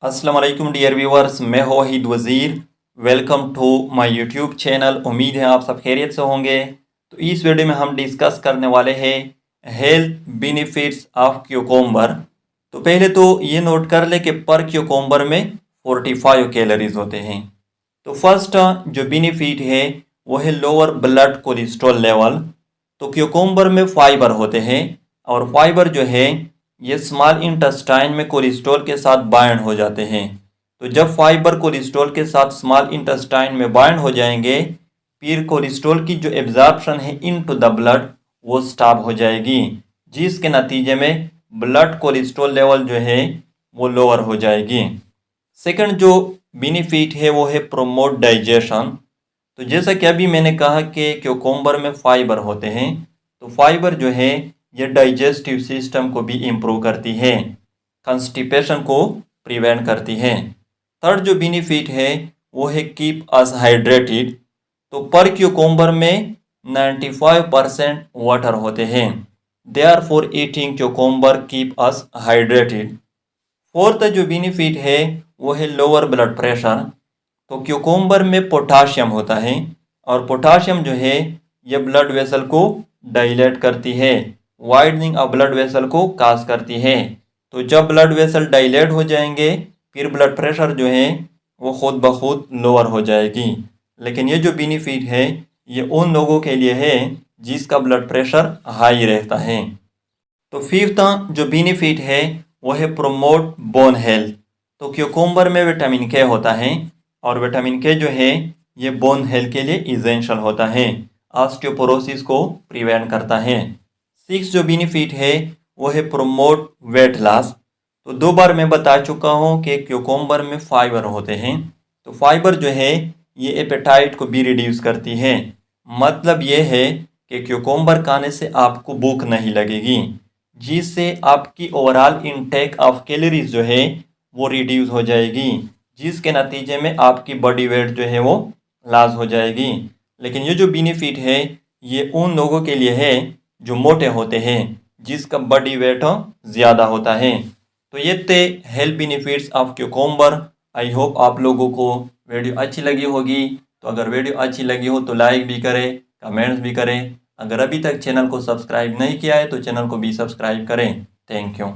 अस्सलाम वालेकुम dear viewers, मैं हूं Waheed Wazir. Welcome to my YouTube channel. उम्मीद है आप सब खैरियत से होंगे। तो इस वीडियो में हम डिस्कस करने वाले हैं हेल्थ बेनिफिट्स ऑफ क्यूकम्बर। तो पहले तो ये नोट कर ले कि पर क्यूकम्बर में 45 कैलोरीज होते हैं। तो फर्स्ट जो बेनिफिट है वो है लोअर ब्लड कोलेस्ट्रॉल लेवल। तो क्यूकम्बर में फाइबर होते हैं और फाइबर जो है ये स्मॉल इंटेस्टाइन में कोलेस्ट्रॉल के साथ बाइंड हो जाते हैं। तो जब फाइबर कोलेस्ट्रॉल के साथ स्मॉल इंटेस्टाइन में बाइंड हो जाएंगे फिर कोलेस्ट्रॉल की जो एब्जॉर्प्शन है इनटू द ब्लड वो स्टॉप हो जाएगी, जिसके नतीजे में ब्लड कोलेस्ट्रॉल लेवल जो है वो लोअर हो जाएगी। सेकंड जो बेनिफिट है वो है प्रोमोट डाइजेशन। तो जैसा कि अभी मैंने कहा कि क्यूकम्बर में फाइबर होते हैं, तो फाइबर जो है ये डाइजेस्टिव सिस्टम को भी इम्प्रूव करती है, कंस्टिपेशन को प्रिवेंट करती है। थर्ड जो बेनिफिट है वो है कीप अस हाइड्रेटेड। तो पर क्यूकम्बर में 95% वाटर होते हैं, they are for eating cucumber keep us hydrated. Fourth जो बेनिफिट है वो है लोअर ब्लड प्रेशर। तो क्यूकम्बर में पोटाशियम होता है और पोटाशियम जो है ये ब्लड वेसल को डायलेट करती है, वाइडनिंग ऑफ ब्लड वेसल को काज करती है। तो जब ब्लड वेसल डायलेट हो जाएंगे फिर ब्लड प्रेशर जो है वो खुद ब खुद लोअर हो जाएगी। लेकिन ये जो बेनिफिट है ये उन लोगों के लिए है जिसका ब्लड प्रेशर हाई रहता है। तो फिफ्थ जो बेनिफिट है वो है प्रोमोट बोन हेल्थ। तो क्यूकम्बर में विटामिन के होता है और विटामिन के जो है ये बोन हेल्थ के लिए इसेंशियल होता है, ऑस्टियोपोरोसिस को प्रिवेंट करता है। सिक्स जो बेनिफिट है वो है प्रोमोट वेट लॉस। तो 2 बार मैं बता चुका हूँ कि क्यूकम्बर में फाइबर होते हैं। तो फाइबर जो है ये एपेटाइट को भी रिड्यूस करती है। मतलब ये है कि क्यूकम्बर खाने से आपको भूख नहीं लगेगी, जिससे आपकी ओवरऑल इनटेक ऑफ कैलोरीज जो है वो रिड्यूस हो जाएगी, जिसके नतीजे में आपकी बॉडी वेट जो है वो लॉस हो जाएगी। लेकिन ये जो बेनिफिट है ये उन लोगों के लिए है जो मोटे होते हैं, जिसका बॉडी वेट ज़्यादा होता है। तो ये थे health benefits of cucumber. I hope आप लोगों को वीडियो अच्छी लगी होगी। तो अगर वीडियो अच्छी लगी हो तो लाइक भी करें, कमेंट्स भी करें। अगर अभी तक चैनल को सब्सक्राइब नहीं किया है तो चैनल को भी सब्सक्राइब करें। Thank you.